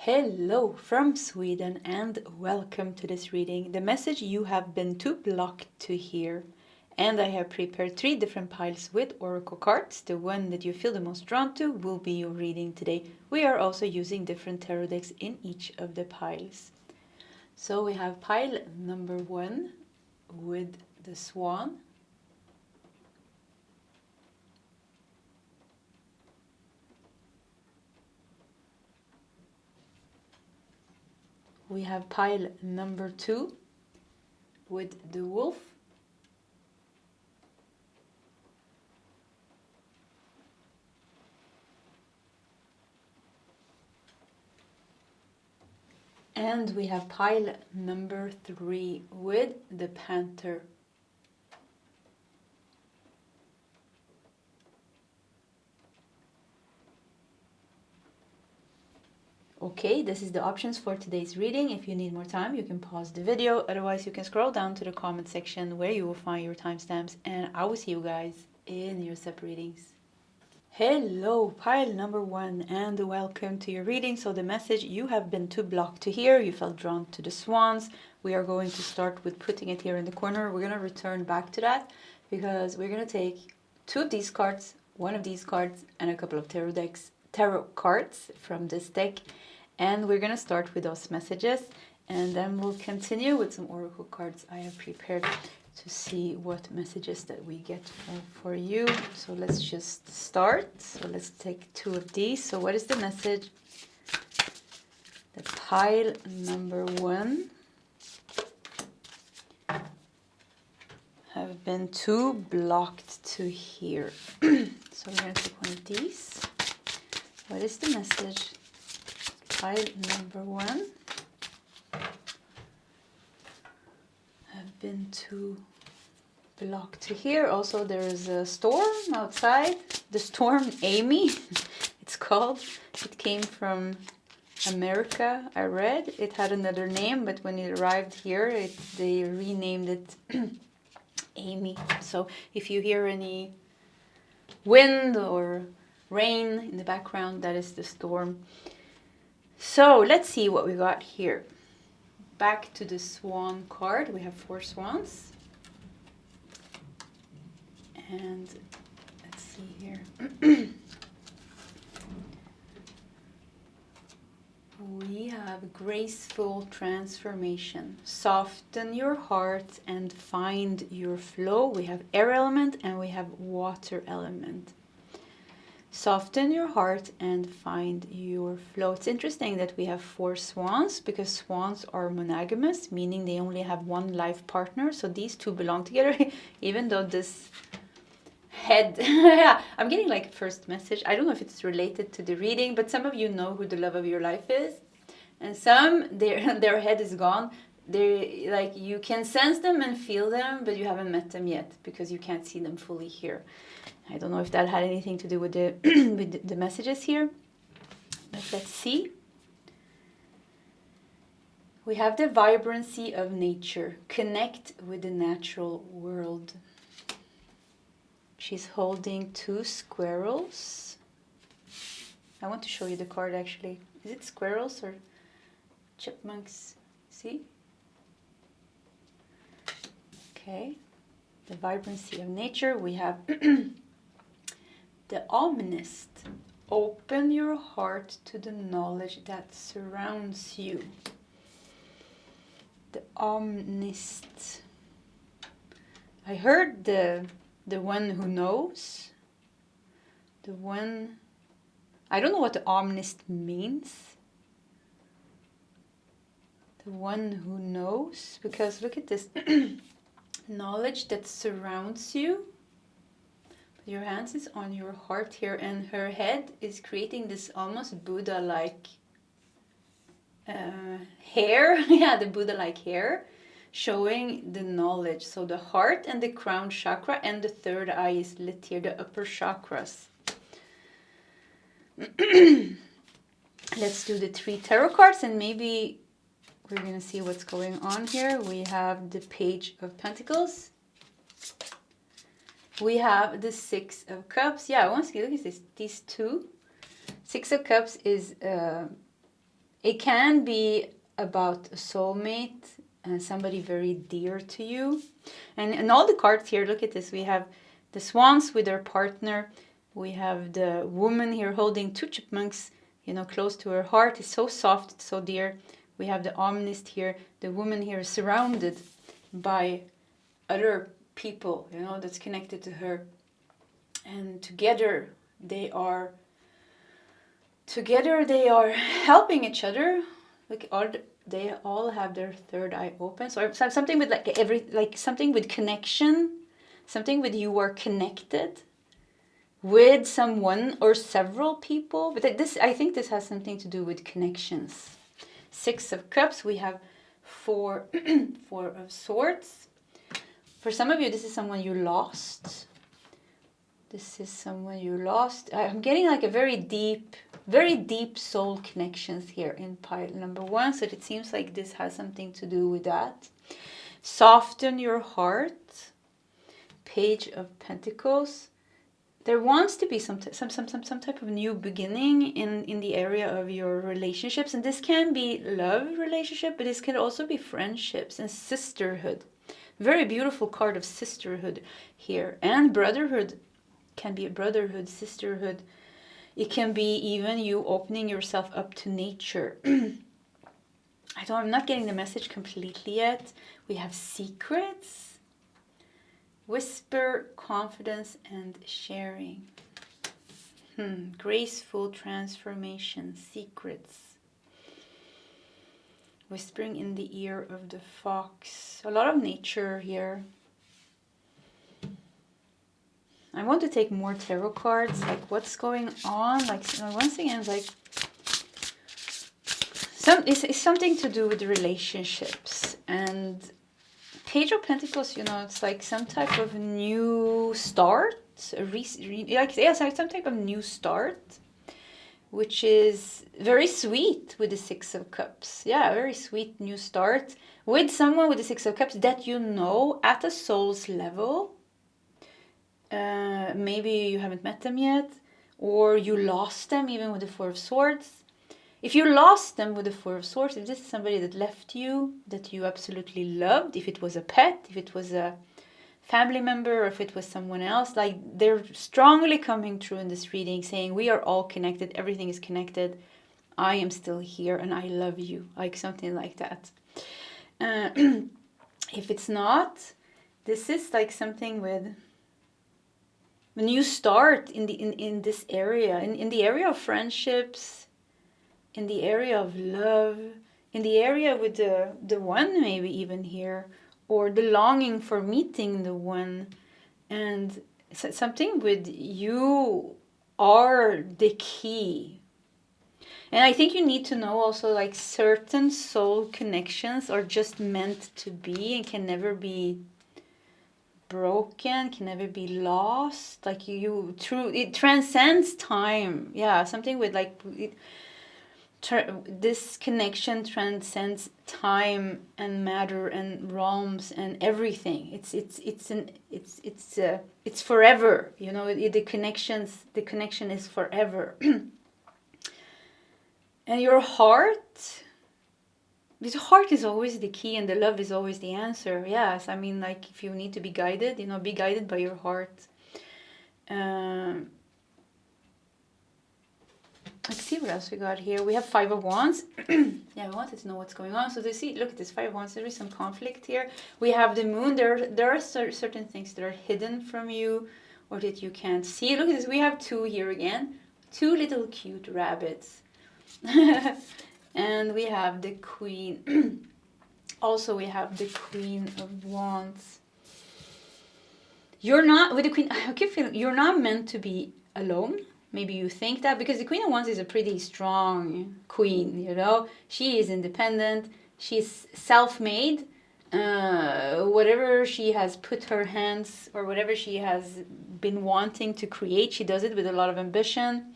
Hello from Sweden and welcome to this reading. The message you have been too blocked to hear. And I have prepared 3 different piles with oracle cards. The one that you feel the most drawn to will be your reading today. We are also using different tarot decks in each of the piles. So we have pile number 1 with the swan. We have pile number 2 with the wolf. And we have pile number 3 with the panther. Okay, this is the options for today's reading. If you need more time, you can pause the video. Otherwise, you can scroll down to the comment section where you will find your timestamps. And I will see you guys in your separate readings. Hello, pile number 1, and welcome to your reading. So the message you have been too blocked to hear, you felt drawn to the swans. We are going to start with putting it here in the corner. We're going to return back to that because we're going to take 2 of these cards, 1 of these cards, and a couple of tarot cards from this deck. And we're going to start with those messages, and then we'll continue with some oracle cards I have prepared to see what messages that we get for you. So let's just start. So let's take 2 of these. So what is the message? The pile number 1 have been too blocked to hear. So we're going to take 1 of these. What is the message? Pile number 1 have been too blocked to hear. Also, there is a storm outside. The storm Amy, it's called. It came from America, I read. It had another name, but when it arrived here, they renamed it Amy. So if you hear any wind or rain in the background, that is the storm. So let's see what we got here. Back to the swan card. We have 4 swans. And let's see here. We have graceful transformation. Soften your heart and find your flow. We have air element and we have water element. Soften your heart and find your flow. It's interesting that we have 4 swans because swans are monogamous, meaning they only have 1 life partner. So these 2 belong together, even though this head, yeah, I'm getting like first message. I don't know if it's related to the reading, but some of you know who the love of your life is. And some, their head is gone. They're like, you can sense them and feel them, but you haven't met them yet because you can't see them fully here. I don't know if that had anything to do with the with the messages here, but let's see. We have the vibrancy of nature. Connect with the natural world. She's holding 2 squirrels. I want to show you the card actually. Is it squirrels or chipmunks? See? Okay. The vibrancy of nature. We have the omnist. Open your heart to the knowledge that surrounds you. The omnist. I heard the one who knows. The one. I don't know what the omnist means. The one who knows. Because look at this. Knowledge that surrounds you. Your hands is on your heart here, and her head is creating this almost Buddha-like hair. Yeah, the Buddha-like hair, showing the knowledge. So the heart and the crown chakra and the 3rd eye is lit here, the upper chakras. Let's do the 3 tarot cards, and maybe we're going to see what's going on here. We have the Page of Pentacles. We have the 6 of Cups. Yeah, once again, look at this. These 2. 6 of Cups is It can be about a soulmate and somebody very dear to you. And all the cards here, look at this. We have the swans with their partner. We have the woman here holding two chipmunks, you know, close to her heart. It's so soft, it's so dear. We have the omnist here. The woman here is surrounded by other people, you know, that's connected to her. And together they are helping each other. Like they all have their third eye open. So something with something with connection, something with you are connected with someone or several people. But I think this has something to do with connections. 6 of Cups. We have 4 of Swords. For some of you, this is someone you lost. This is someone you lost. I'm getting like a very deep soul connections here in pile number 1. So it seems like this has something to do with that. Soften your heart. Page of Pentacles. There wants to be some type of new beginning in the area of your relationships. And this can be love relationship, but this can also be friendships and sisterhood. Very beautiful card of sisterhood here. And brotherhood. Can be a brotherhood, sisterhood. It can be even you opening yourself up to nature. I'm not getting the message completely yet. We have secrets. Whisper, confidence, and sharing. Graceful transformation, secrets. Whispering in the ear of the fox. A lot of nature here. I want to take more tarot cards. Like, what's going on? Like, once again, like, it's something to do with the relationships. And Page of Pentacles, you know, it's like some type of new start. Some type of new start, which is very sweet with the 6 of Cups. Yeah, very sweet new start with someone with the 6 of Cups that you know at a soul's level. Maybe you haven't met them yet, or you lost them even with the 4 of Swords. If you lost them with the 4 of Swords, if this is somebody that left you, that you absolutely loved, if it was a pet, if it was a family member, or if it was someone else, like they're strongly coming through in this reading saying we are all connected, everything is connected, I am still here and I love you, like something like that. If it's not, this is like something with a new start in this area, in the area of friendships, in the area of love, in the area with the one maybe even here, or the longing for meeting the one, and something with you are the key. And I think you need to know also, like, certain soul connections are just meant to be and can never be broken, can never be lost. Like it transcends time. Yeah, something with like this connection transcends time and matter and realms and everything. It's forever. You know, the connection is forever. And your heart, this heart is always the key, and the love is always the answer. Yes, I mean, like, if you need to be guided, you know, be guided by your heart. Let's see what else we got here. We have 5 of Wands. Yeah, I wanted to know what's going on. So look at this 5 of Wands. There is some conflict here. We have the moon. There are certain things that are hidden from you or that you can't see. Look at this. We have 2 here again. 2 little cute rabbits. And we have the Queen. Also, we have the Queen of Wands. You're not, with the Queen, I keep feeling you're not meant to be alone. Maybe you think that, because the Queen of Wands is a pretty strong queen, you know. She is independent. She's self-made. Whatever she has put her hands, or whatever she has been wanting to create, she does it with a lot of ambition.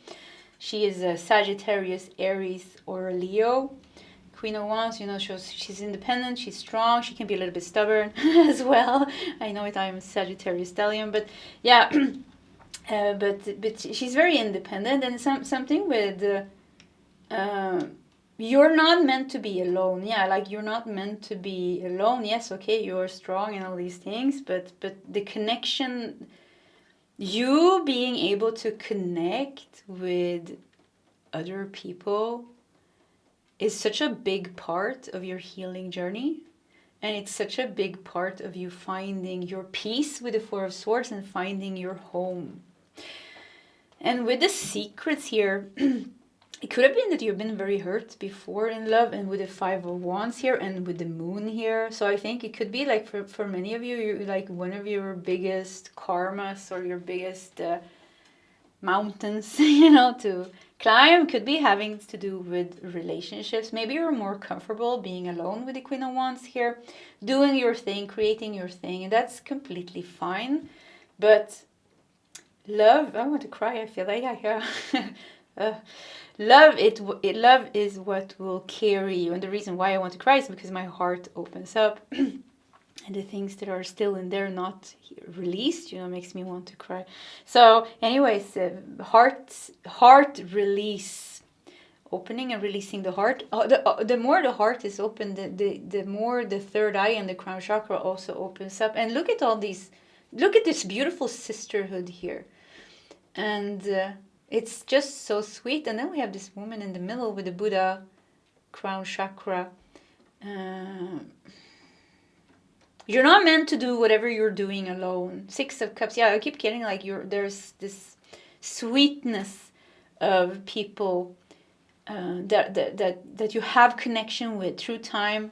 She is a Sagittarius, Aries, or a Leo. Queen of Wands, you know, she's independent, she's strong, she can be a little bit stubborn as well. I know it, I'm Sagittarius stellium, but yeah. But she's very independent, and something with you're not meant to be alone. Yeah, like you're not meant to be alone. Yes, okay, you're strong and all these things, but the connection, you being able to connect with other people is such a big part of your healing journey. And it's such a big part of you finding your peace with the Four of Swords and finding your home. And with the secrets here, it could have been that you've been very hurt before in love, and with the Five of Wands here and with the Moon here. So I think it could be like for many of you, you're like one of your biggest karmas or your biggest mountains, you know, to climb could be having to do with relationships. Maybe you're more comfortable being alone with the Queen of Wands here, doing your thing, creating your thing, and that's completely fine. But love, I want to cry, I feel like love is what will carry you. And the reason why I want to cry is because my heart opens up. And the things that are still in there not released, you know, makes me want to cry. So anyways, heart release, opening and releasing the heart. The more the heart is open, the more the third eye and the crown chakra also opens up. And look at all these, look at this beautiful sisterhood here. And it's just so sweet. And then we have this woman in the middle with the Buddha crown chakra. You're not meant to do whatever you're doing alone. Six of Cups. Yeah, I keep getting like there's this sweetness of people that you have connection with through time.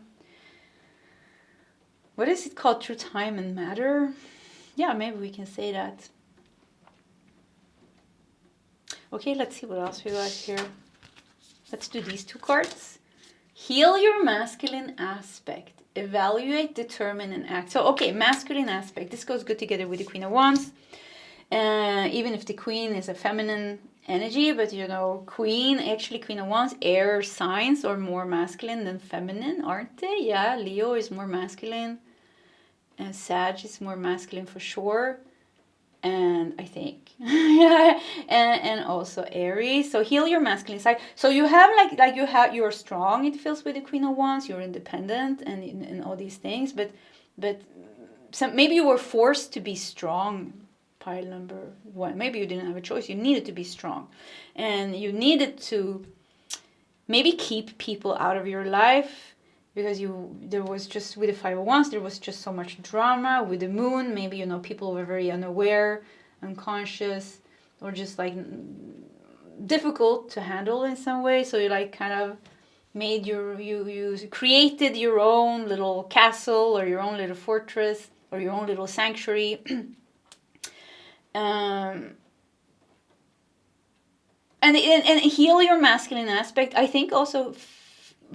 What is it called? Through time and matter? Yeah, maybe we can say that. Okay, let's see what else we got here. Let's do these two cards. Heal your masculine aspect. Evaluate, determine, and act. So, okay, masculine aspect. This goes good together with the Queen of Wands. Even if the Queen is a feminine energy, but you know, Queen of Wands, air signs are more masculine than feminine, aren't they? Yeah, Leo is more masculine. And Sag is more masculine for sure. And I think, yeah, and also Aries. So heal your masculine side. So you have you're strong. It feels with the Queen of Wands. You're independent and all these things. But maybe you were forced to be strong. Pile number 1. Maybe you didn't have a choice. You needed to be strong, and you needed to maybe keep people out of your life. Because there was just, with the Five of Wands, there was just so much drama. With the Moon, maybe, you know, people were very unaware, unconscious, or just like difficult to handle in some way. So you like kind of made you created your own little castle or your own little fortress or your own little sanctuary. And heal your masculine aspect. I think also.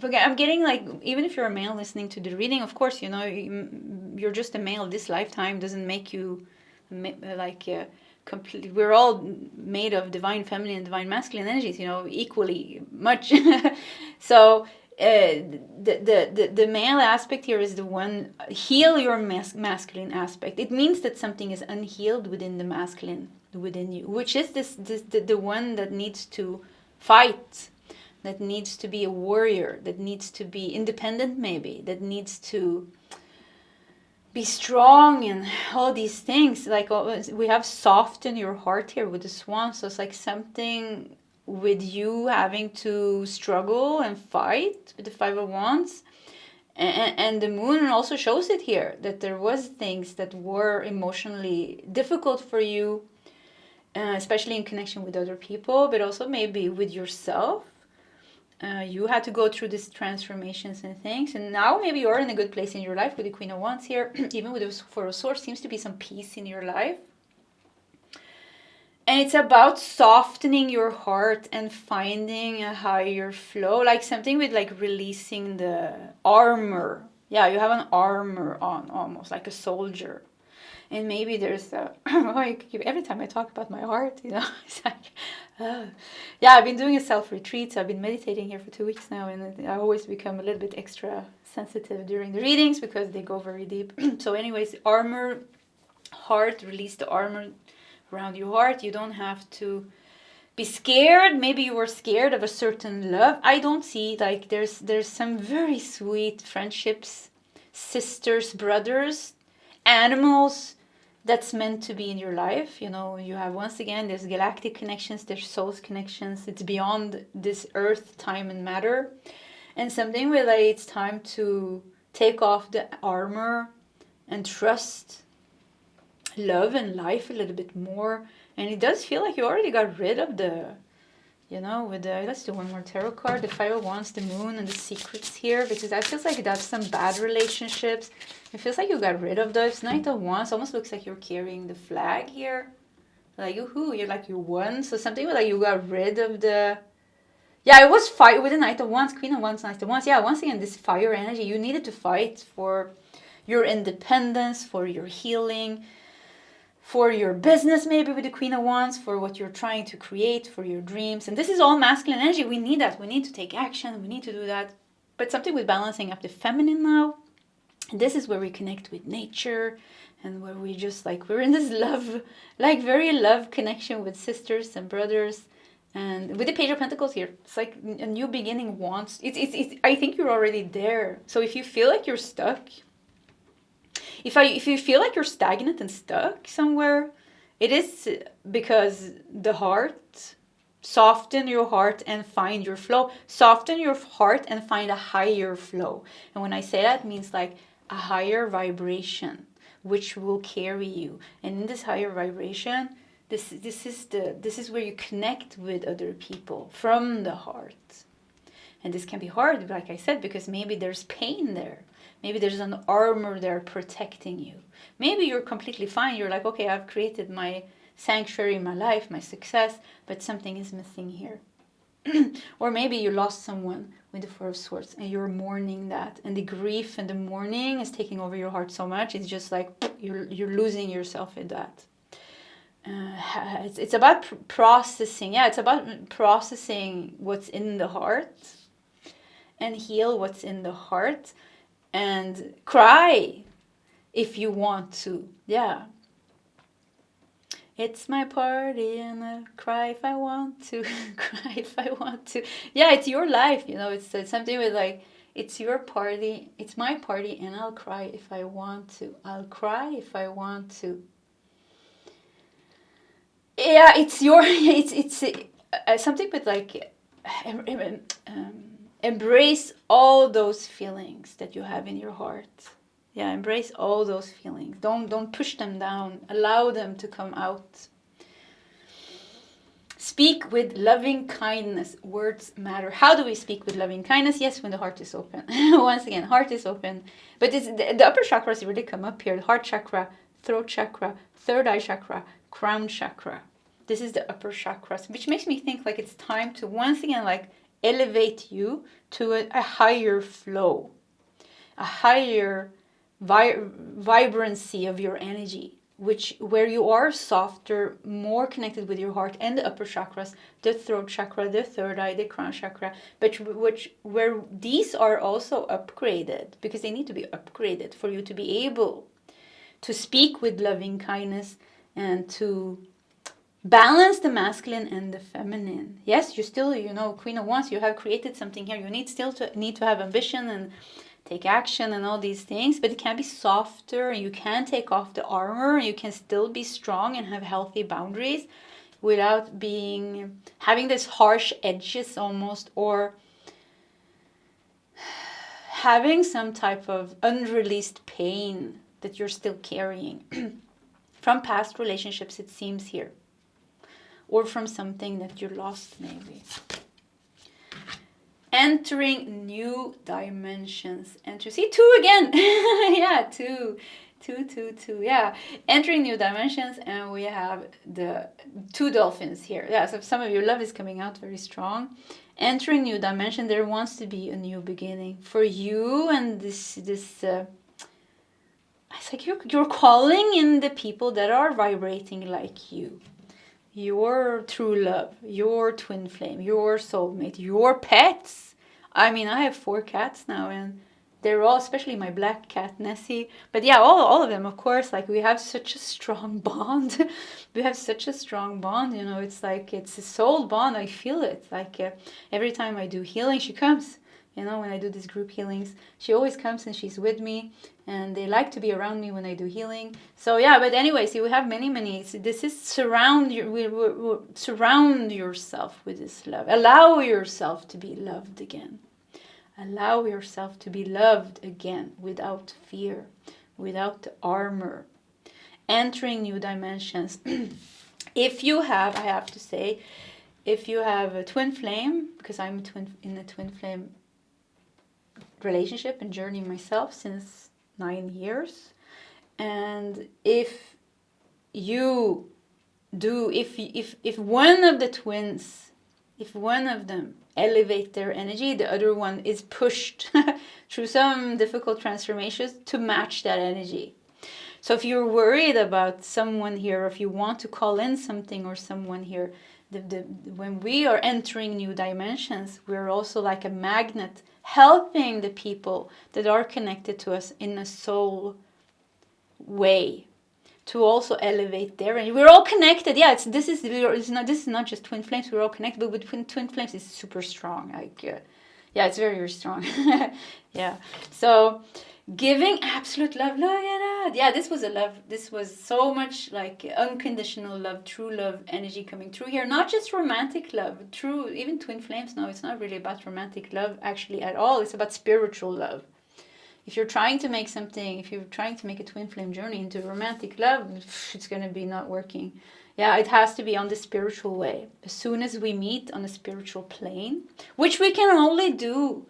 I'm getting like, even if you're a male listening to the reading, of course, you know, you're just a male. This lifetime doesn't make you completely. We're all made of divine feminine and divine masculine energies, you know, equally much. So the male aspect here is the one. Heal your masculine aspect. It means that something is unhealed within the masculine within you, which is the one that needs to fight. That needs to be a warrior, that needs to be independent maybe, that needs to be strong and all these things. Like we have soften your heart here with the swan. So it's like something with you having to struggle and fight with the Five of Wands. And the Moon also shows it here, that there was things that were emotionally difficult for you, especially in connection with other people, but also maybe with yourself. You had to go through these transformations and things, and now maybe you're in a good place in your life with the Queen of Wands here. Even with the Four of Swords, seems to be some peace in your life. And it's about softening your heart and finding a higher flow, like something with like releasing the armor. Yeah, you have an armor on, almost like a soldier. And maybe there's every time I talk about my heart, you know, it's like, yeah, I've been doing a self-retreat. So I've been meditating here for 2 weeks now, and I always become a little bit extra sensitive during the readings because they go very deep. So anyways, armor, heart, release the armor around your heart. You don't have to be scared. Maybe you were scared of a certain love. I don't see, like, there's some very sweet friendships, sisters, brothers, animals that's meant to be in your life. You know, you have, once again, there's galactic connections, there's souls connections. It's beyond this earth, time, and matter. And something where, like, it's time to take off the armor and trust love and life a little bit more. And it does feel like you already got rid of the, you know, with the, let's do one more tarot card, the Five of Wands, the Moon, and the Secrets here, because that feels like that's some bad relationships. It feels like you got rid of those. Knight of Wands almost looks like you're carrying the flag here. Like, you're like, you won. So something like you got rid of the, yeah, it was fight with the Knight of Wands, Queen of Wands, Knight of Wands. Yeah, once again, this fire energy, you needed to fight for your independence, for your healing, for your business, maybe with the Queen of Wands, for what you're trying to create, for your dreams. And this is all masculine energy. We need that. We need to take action. We need to do that. But something with balancing up the feminine now. And this is where we connect with nature, and where we just, like, we're in this love, like, very love connection with sisters and brothers. And with the Page of Pentacles here, it's like a new beginning wants. It's I think you're already there. So if you feel like you're stuck, if you feel like you're stagnant and stuck somewhere, it is because the heart, soften your heart and find your flow. Soften your heart and find a higher flow. And when I say that, it means like a higher vibration, which will carry you. And in this higher vibration, this is where you connect with other people from the heart. And this can be hard, like I said, because maybe there's pain there. Maybe there's an armor there protecting you. Maybe you're completely fine. You're like, okay, I've created my sanctuary, my life, my success, but something is missing here. Or maybe you lost someone with the Four of Swords and you're mourning that. And the grief and the mourning is taking over your heart so much. It's just like you're losing yourself in that. It's about processing. Yeah, it's about processing what's in the heart and heal what's in the heart. And cry if you want to. Yeah. It's my party and I'll cry if I want to. Cry if I want to. Yeah, it's your life, you know. It's something with like, it's your party. It's my party and I'll cry if I want to. I'll cry if I want to. Yeah, it's your, it's something with like, embrace all those feelings that you have in your heart. Yeah, embrace all those feelings. Don't push them down. Allow them to come out. Speak with loving kindness. Words matter. How do we speak with loving kindness? Yes, when the heart is open. Once again, heart is open. But it's, the upper chakras really come up here. Heart chakra, throat chakra, third eye chakra, crown chakra. This is the upper chakras, which makes me think like it's time to once again like elevate you to a higher flow, a higher vibrancy of your energy, where you are softer, more connected with your heart and the upper chakras, the throat chakra, the third eye, the crown chakra, but where these are also upgraded, because they need to be upgraded for you to be able to speak with loving kindness and to balance the masculine and the feminine. Yes, you still, you know, Queen of Wands, you have created something here. You need to have ambition and take action and all these things, but it can be softer. You can take off the armor. You can still be strong and have healthy boundaries without having this harsh edges almost, or having some type of unreleased pain that you're still carrying from past relationships, it seems here. Or from something that you lost, maybe. Entering new dimensions. See, 2 again. Yeah, 2. Yeah, entering new dimensions, and we have the 2 dolphins here. Yeah, so some of your love is coming out very strong. Entering new dimension. There wants to be a new beginning for you, and this. It's like you're calling in the people that are vibrating like you. Your true love, your twin flame, your soulmate, your pets. I mean, I have 4 cats now, and they're all, especially my black cat Nessie, but yeah, all of them, of course. Like, we have such a strong bond. We have such a strong bond, you know. It's like, it's a soul bond. I feel it. Like, every time I do healing, she comes. You know, when I do these group healings, she always comes and she's with me, and they like to be around me when I do healing. So yeah, but anyway, see, we have many. So this is surround yourself with this love. Allow yourself to be loved again. Allow yourself to be loved again, without fear, without the armor. Entering new dimensions. If you have, I have to say, if you have a twin flame, because I'm in a twin flame relationship and journey myself since 9 years, and if you do, if one of the twins, if one of them elevate their energy, the other one is pushed through some difficult transformations to match that energy. So if you're worried about someone here, or if you want to call in something or someone here, when we are entering new dimensions, we're also like a magnet, helping the people that are connected to us in a soul way to also elevate their energy. We're all connected. Yeah, this is not just twin flames. We're all connected, but with twin flames, it's super strong. Like, yeah, it's very, very strong. Yeah. So, giving absolute love. Look at that. Yeah, this was a love. This was so much like unconditional love, true love energy coming through here. Not just romantic love. True, even twin flames. No, it's not really about romantic love actually at all. It's about spiritual love. If you're trying to make a twin flame journey into romantic love, it's going to be not working. Yeah, it has to be on the spiritual way. As soon as we meet on a spiritual plane, which we can only do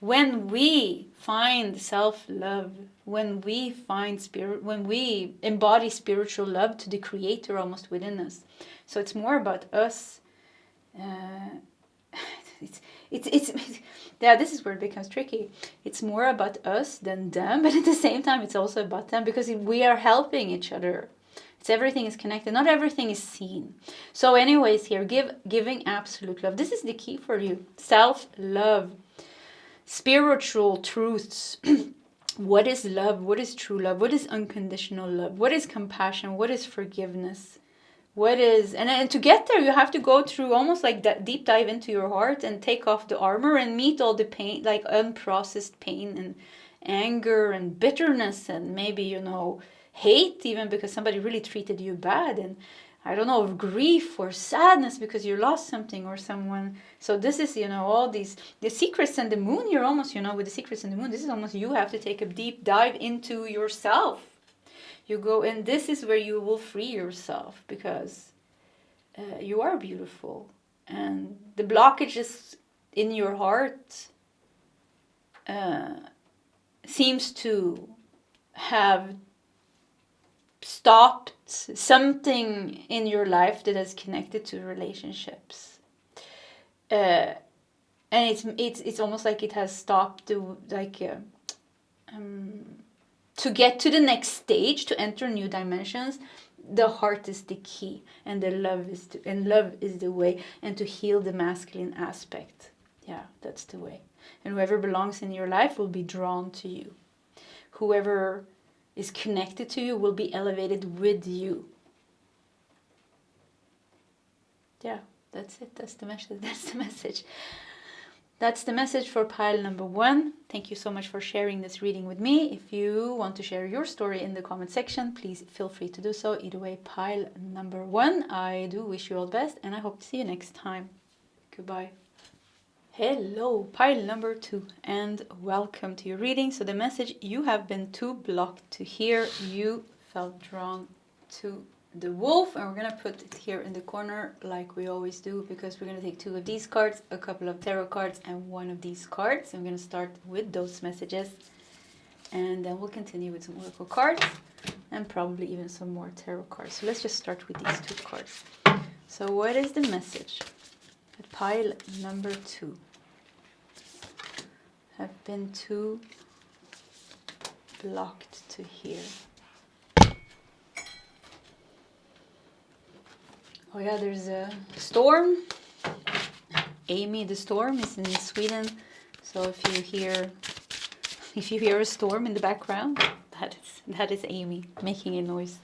when we find self-love, when we embody spiritual love to the Creator almost within us. So it's more about us. Yeah, this is where it becomes tricky. It's more about us than them, but at the same time, it's also about them, because we are helping each other. Everything is connected. Not everything is seen. So anyways, here, giving absolute love. This is the key for you. Self-love. Spiritual truths. What is love? What is true love? What is unconditional love? What is compassion? What is forgiveness? And to get there, you have to go through almost like that deep dive into your heart and take off the armor and meet all the pain, like unprocessed pain and anger and bitterness and maybe, hate, even because somebody really treated you bad, and I don't know, grief or sadness because you lost something or someone. So this is, all the secrets and the moon here almost, with the secrets and the moon, this is almost, you have to take a deep dive into yourself. You go, and this is where you will free yourself, because you are beautiful, and the blockages in your heart seems to have stopped something in your life that is connected to relationships, and it's almost like it has stopped to get to the next stage, to enter new dimensions. The heart is the key, and love is the way, and to heal the masculine aspect. Yeah, that's the way. And whoever belongs in your life will be drawn to you. Whoever is connected to you will be elevated with you. Yeah, that's it. That's the message. That's the message for pile number 1. Thank you so much for sharing this reading with me. If you want to share your story in the comment section, please feel free to do so. Either way, pile number 1, I do wish you all the best, and I hope to see you next time. Goodbye. Hello, pile number 2, and welcome to your reading. So the message: you have been too blocked to hear. You felt drawn to the wolf, and we're going to put it here in the corner like we always do, because we're going to take 2 of these cards, a couple of tarot cards, and 1 of these cards. I'm going to start with those messages, and then we'll continue with some oracle cards and probably even some more tarot cards. So let's just start with these 2 cards. So what is the message at pile number 2? Have been too blocked to hear. Oh yeah, there's a storm. Amy the storm is in Sweden. So if you hear If you hear a storm in the background, that is Amy making a noise.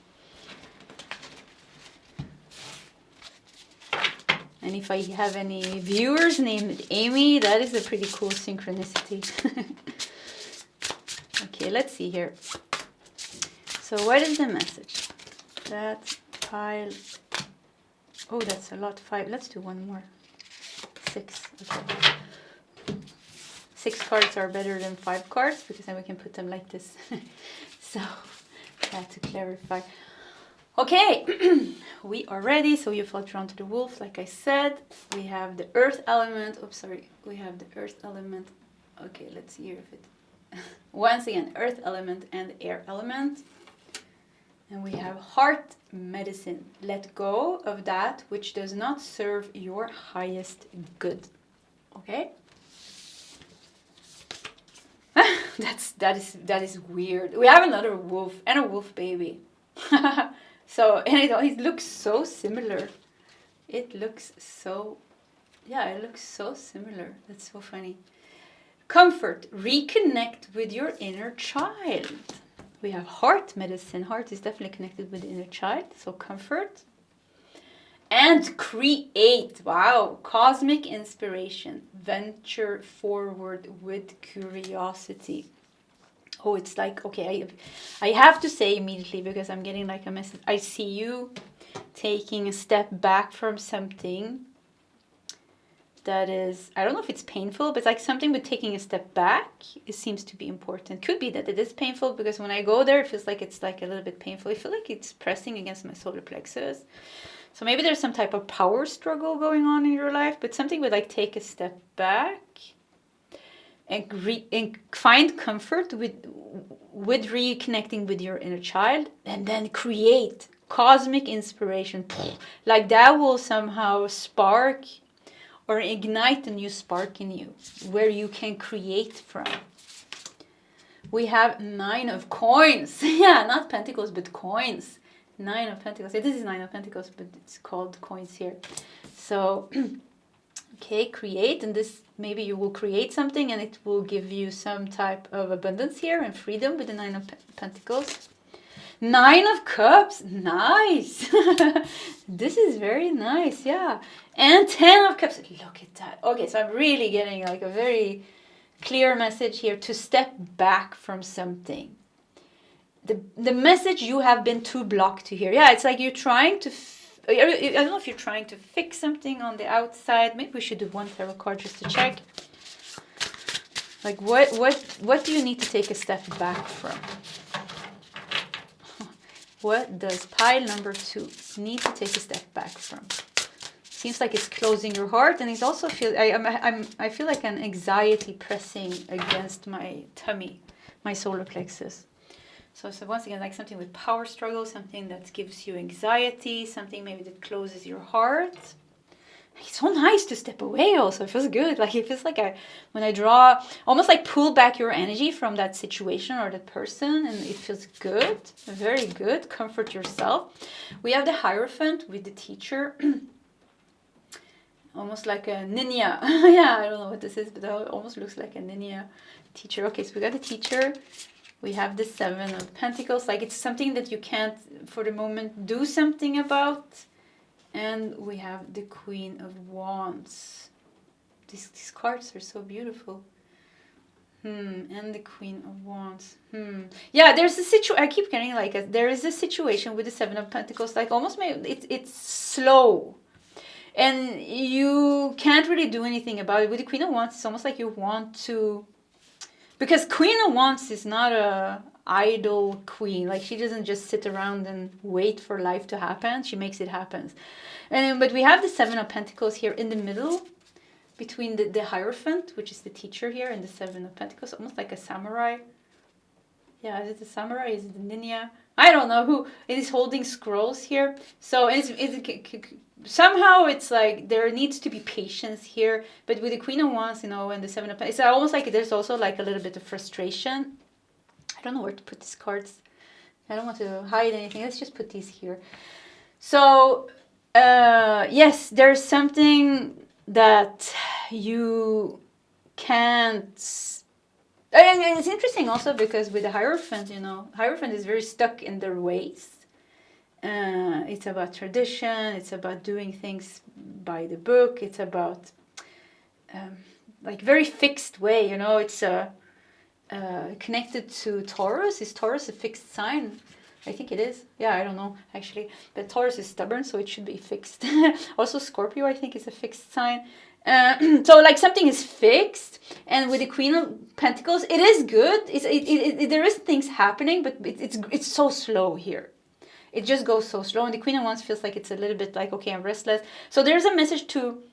And if I have any viewers named Amy, that is a pretty cool synchronicity. Okay, let's see here. So what is the message? That pile... Oh, that's a lot. 5. Let's do one more. 6. Okay. 6 cards are better than 5 cards because then we can put them like this. So, that to clarify. Okay, we are ready. So you felt drawn to the wolf, like I said. We have the earth element. Oops, sorry. We have the earth element. Okay, let's see here if it... Once again, earth element and air element. And we have heart medicine. Let go of that which does not serve your highest good. Okay? that is weird. We have another wolf and a wolf baby. So, and it looks so similar. It looks so similar. That's so funny. Comfort. Reconnect with your inner child. We have heart medicine. Heart is definitely connected with the inner child. So comfort. And create. Wow. Cosmic inspiration. Venture forward with curiosity. Oh, it's like, okay, I have to say immediately because I'm getting like a message. I see you taking a step back from something that is, I don't know if it's painful, but it's like something with taking a step back. It seems to be important. Could be that it is painful because when I go there, it feels like it's like a little bit painful. I feel like it's pressing against my solar plexus. So maybe there's some type of power struggle going on in your life, but something with like take a step back and find comfort with reconnecting with your inner child, and then create cosmic inspiration. Like that will somehow spark or ignite a new spark in you where you can create from. We have 9 of coins. Yeah, not pentacles, but coins. 9 of pentacles. This is 9 of pentacles, but it's called coins here. So, okay, create. And this, maybe you will create something and it will give you some type of abundance here and freedom with the 9 of pentacles. 9 of cups. Nice. This is very nice. Yeah. And 10 of cups. Look at that. Okay, so I'm really getting like a very clear message here to step back from something. The message you have been too blocked to hear. Yeah, it's like you're trying to... I don't know if you're trying to fix something on the outside. Maybe we should do 1 tarot card just to check. Like what do you need to take a step back from? What does pile number 2 need to take a step back from? Seems like it's closing your heart, and it's also I feel like an anxiety pressing against my tummy, my solar plexus. So once again, like something with power struggle, something that gives you anxiety, something maybe that closes your heart. It's so nice to step away also. It feels good. Like it feels like when I draw, almost like pull back your energy from that situation or that person, and it feels good. Very good. Comfort yourself. We have the Hierophant with the teacher. Almost like a ninja. Yeah, I don't know what this is, but it almost looks like a ninja teacher. Okay, so we got the teacher. We have the 7 of Pentacles. Like it's something that you can't, for the moment, do something about. And we have the Queen of Wands. These cards are so beautiful. And the Queen of Wands. Yeah, there's a situation. I keep getting like there is a situation with the 7 of Pentacles. Like almost maybe it's slow. And you can't really do anything about it. With the Queen of Wands, it's almost like you want to... Because Queen of Wands is not a idle queen. Like she doesn't just sit around and wait for life to happen. She makes it happen. But we have the 7 of Pentacles here in the middle between the Hierophant, which is the teacher here, and the 7 of Pentacles, almost like a samurai. Yeah, is it the samurai? Is it the ninja? I don't know who. It is holding scrolls here. So somehow it's like there needs to be patience here. But with the Queen of Wands, and the 7 of Pentacles, it's almost like there's also like a little bit of frustration. I don't know where to put these cards. I don't want to hide anything. Let's just put these here. So, yes, there's something that you can't... And And it's interesting also because with the Hierophant, Hierophant is very stuck in their ways. It's about tradition. It's about doing things by the book. It's about like very fixed way. It's connected to Taurus. Is Taurus a fixed sign? I think it is. Yeah, I don't know actually. But Taurus is stubborn, so it should be fixed. Also, Scorpio, I think, is a fixed sign. So like something is fixed, and with the Queen of Pentacles, it is good. There is things happening, but it's so slow here. It just goes so slow, and the Queen of Wands feels like it's a little bit like, okay, I'm restless. So there's a message to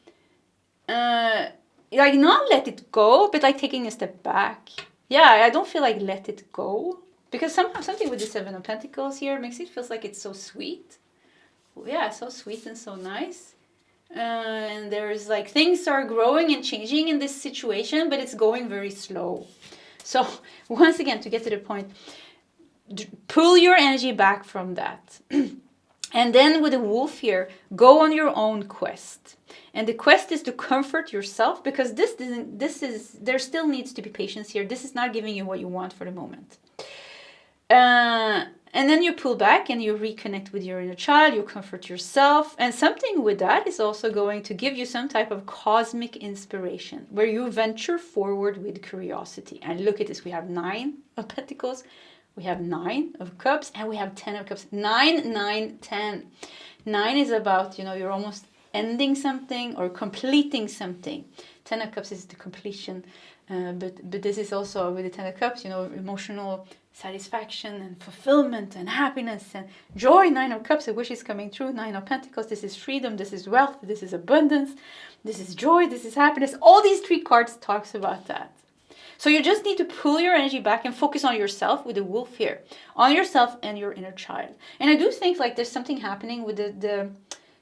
like not let it go, but like taking a step back. Yeah, I don't feel like let it go, because somehow something with the Seven of Pentacles here makes it feels like it's so sweet. Yeah, so sweet and so nice. And there's like things are growing and changing in this situation, but it's going very slow. So once again, to get to the point, pull your energy back from that. And then with the wolf here, go on your own quest. And the quest is to comfort yourself, because there still needs to be patience here. This is not giving you what you want for the moment. And then you pull back and you reconnect with your inner child, you comfort yourself. And something with that is also going to give you some type of cosmic inspiration, where you venture forward with curiosity. And look at this, we have 9 of Pentacles, we have 9 of Cups, and we have 10 of Cups. 9, 9, 10. 9 is about, you're almost ending something or completing something. 10 of Cups is the completion. But this is also with the 10 of Cups, emotional satisfaction and fulfillment and happiness and joy. 9 of Cups, a wish is coming true. 9 of Pentacles, this is freedom, this is wealth, this is abundance, this is joy, this is happiness. All these 3 cards talks about that. So you just need to pull your energy back and focus on yourself with the wolf here, on yourself and your inner child. And I do think like there's something happening with the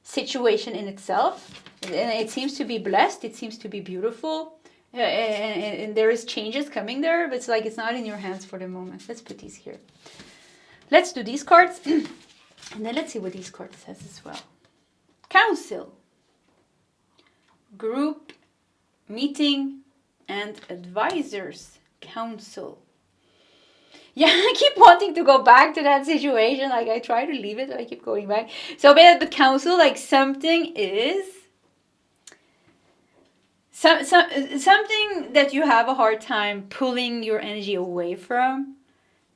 situation in itself, and it seems to be blessed, it seems to be beautiful. And there is changes coming there, but it's like it's not in your hands for the moment. Let's put these here. Let's do these cards, and then let's see what these cards says as well. Council, group, meeting, and advisors. Council. Yeah, I keep wanting to go back to that situation. Like I try to leave it, but I keep going back. So, but the council, like something is. Something that you have a hard time pulling your energy away from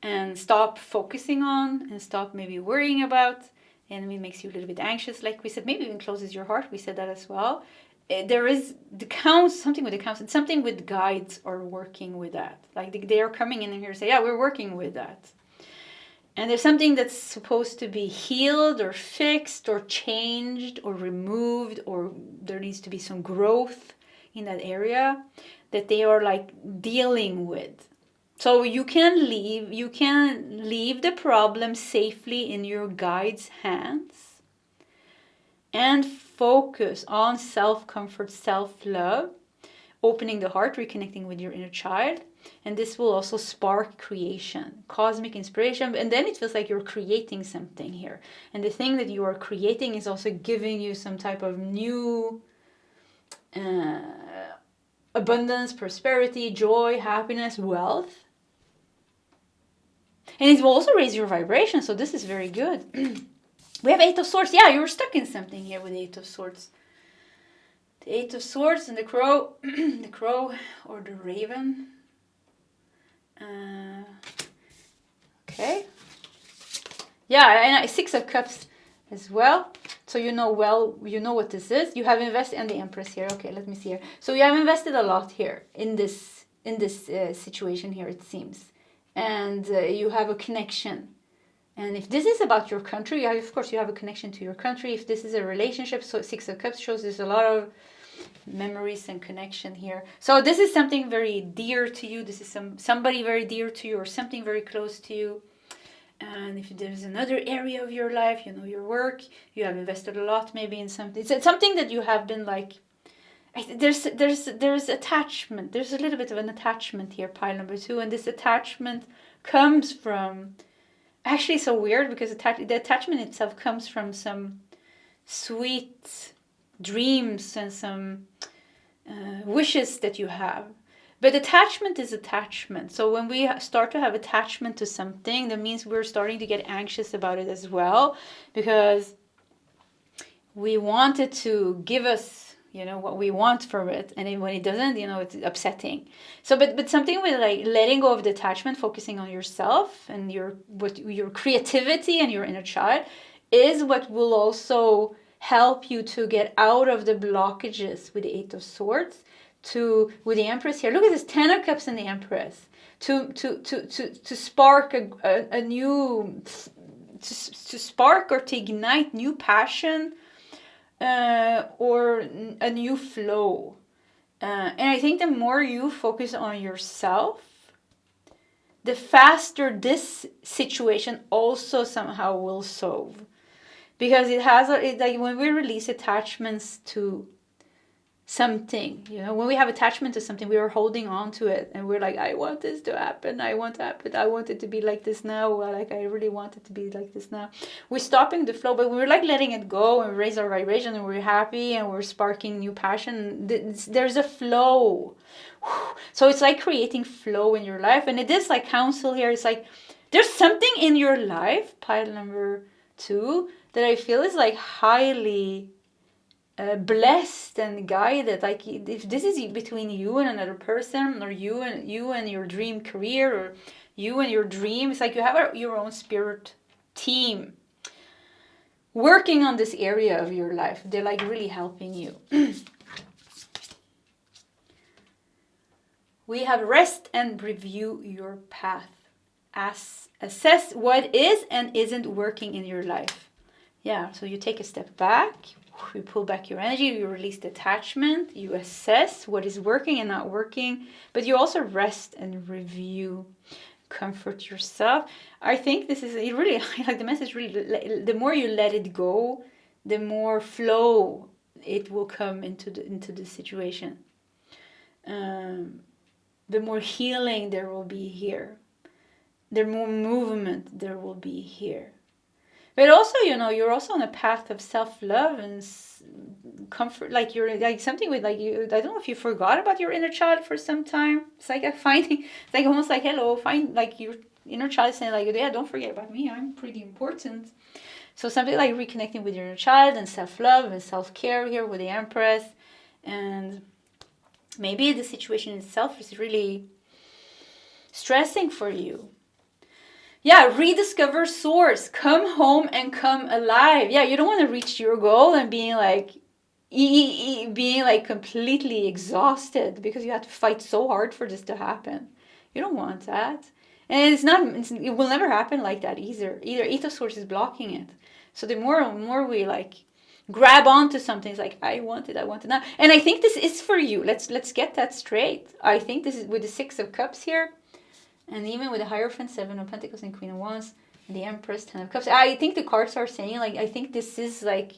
and stop focusing on and stop maybe worrying about, and it makes you a little bit anxious, like we said, maybe even closes your heart. We said that as well. There is something with the council, something with guides are working with that. Like they are coming in here and say, yeah, we're working with that. And there's something that's supposed to be healed or fixed or changed or removed, or there needs to be some growth in that area that they are like dealing with. So you can leave the problem safely in your guide's hands and focus on self-comfort, self-love, opening the heart, reconnecting with your inner child. And this will also spark creation, cosmic inspiration. And then it feels like you're creating something here. And the thing that you are creating is also giving you some type of new abundance, prosperity, joy, happiness, wealth. And it will also raise your vibration, so this is very good. We have 8 of Swords. Yeah, you're stuck in something here with the 8 of Swords. The 8 of Swords and the crow, the crow or the raven. Okay. Yeah, and 6 of Cups as well. So you know what this is. You have invested, and the Empress here. Okay, let me see here. So you have invested a lot here in this situation here, it seems, and you have a connection. And if this is about your country, of course you have a connection to your country. If this is a relationship, so 6 of Cups shows there's a lot of memories and connection here. So this is something very dear to you. This is somebody very dear to you, or something very close to you. And if there's another area of your life, your work, you have invested a lot maybe in something. It's something that you have been like, there's attachment. There's a little bit of an attachment here, pile number 2. And this attachment comes from, actually so weird, because the attachment itself comes from some sweet dreams and some wishes that you have. But attachment is attachment. So when we start to have attachment to something, that means we're starting to get anxious about it as well, because we want it to give us, what we want from it. And then when it doesn't, it's upsetting. So, but something with like letting go of the attachment, focusing on yourself and your creativity and your inner child is what will also help you to get out of the blockages with the Eight of Swords. With the Empress here, look at this 10 of Cups and the Empress, to spark a new, to spark or to ignite new passion, or a new flow. And I think the more you focus on yourself, the faster this situation also somehow will solve, because it's like when we release attachments to something, when we have attachment to something, we are holding on to it and we're like, I want this to happen, I want it to be like this now, like I really want it to be like this now. We're stopping the flow, but we're like letting it go and raise our vibration, and we're happy and we're sparking new passion. There's a flow. So it's like creating flow in your life. And it is like counsel here. It's like there's something in your life, pile number 2, that I feel is like highly blessed and guided. Like if this is between you and another person, or you and your dream career, or you and your dream, it's like you have your own spirit team working on this area of your life. They're like really helping you. We have rest and review your path. Assess what is and isn't working in your life. Yeah, so you take a step back. You pull back your energy, you release the attachment, you assess what is working and not working, but you also rest and review, comfort yourself. I think this is really, like the message really, the more you let it go, the more flow it will come into the situation. The more healing there will be here. The more movement there will be here. But also, you're also on a path of self-love and comfort. Like you're like something with like you. I don't know if you forgot about your inner child for some time. It's like finding. It's like almost like hello, find like your inner child saying like, yeah, don't forget about me. I'm pretty important. So something like reconnecting with your inner child and self-love and self-care here with the Empress, and maybe the situation itself is really stressing for you. Yeah, rediscover source. Come home and come alive. Yeah, you don't want to reach your goal and being like completely exhausted because you had to fight so hard for this to happen. You don't want that. And it will never happen like that either. Eight of Swords is blocking it. So the more we like grab onto something, it's like, I want it now. And I think this is for you. Let's get that straight. I think this is with the Six of Cups here. And even with the Hierophant, Seven of Pentacles and Queen of Wands, and the Empress, Ten of Cups, I think the cards are saying, like, I think this is like,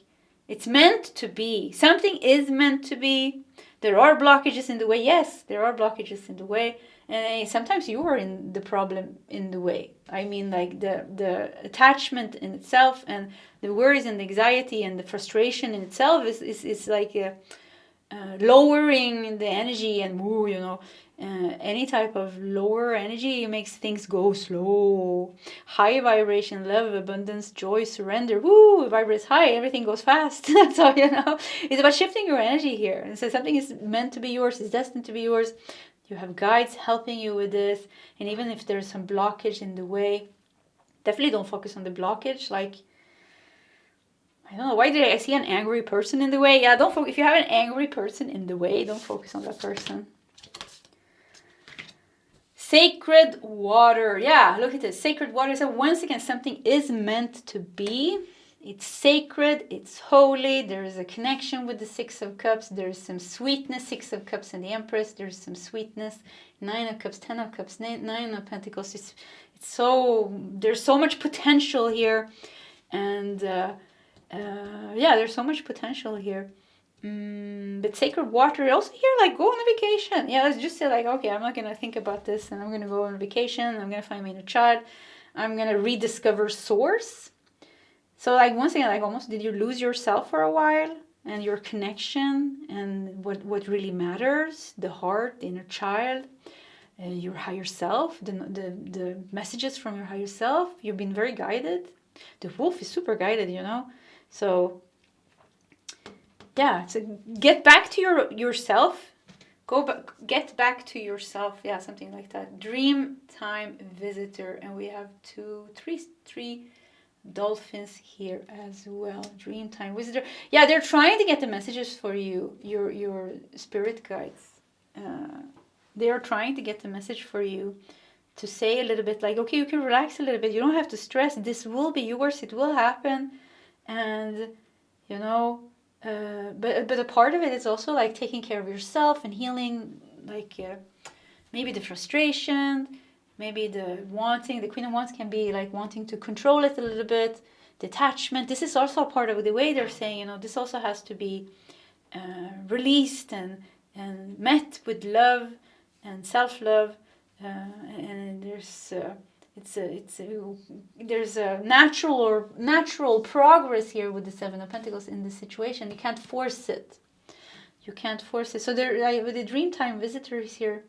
it's meant to be. Something is meant to be. There are blockages in the way. Yes, there are blockages in the way. And sometimes you are in the problem in the way. I mean, like the attachment in itself and the worries and the anxiety and the frustration in itself is like lowering the energy and any type of lower energy makes things go slow. High vibration, love, abundance, joy, surrender. Woo, vibrates high, everything goes fast. That's all, It's about shifting your energy here. And so something is meant to be yours, is destined to be yours. You have guides helping you with this. And even if there's some blockage in the way, definitely don't focus on the blockage. Like, I don't know, why did I see an angry person in the way? Yeah, don't focus. If you have an angry person in the way, don't focus on that person. Sacred water. Yeah, look at this. Sacred water. So once again, something is meant to be. It's sacred. It's holy. There is a connection with the Six of Cups. There's some sweetness. Six of Cups and the Empress. There's some sweetness. Nine of Cups, Ten of Cups, Nine of Pentacles. It's so, there's so much potential here. And yeah, there's so much potential here. But sacred water also here, like, go on a vacation. Yeah, let's just say like, okay, I'm not gonna think about this, and I'm gonna go on a vacation. I'm gonna find my inner child. I'm gonna rediscover source. So like once again, like almost, did you lose yourself for a while? and your connection and what really matters, the heart, the inner child, your higher self, the messages from your higher self. You've been very guided. The wolf is super guided, you know. So yeah, so get back to yourself. Get back to yourself. Yeah, something like that. Dream time visitor, and we have three dolphins here as well. Dream time visitor. Yeah, they're trying to get the messages for you. Your spirit guides. They are trying to get the message for you, to say a little bit like, okay, you can relax a little bit. You don't have to stress. This will be yours. It will happen, and you know. But a part of it is also like taking care of yourself and healing, like maybe the frustration, maybe the wanting. The Queen of Wands can be like wanting to control it a little bit, detachment. This is also part of the way they're saying, you know, this also has to be released and met with love and self-love, and there's a natural progress here with the Seven of Pentacles in this situation. You can't force it. So there, with the Dreamtime visitors here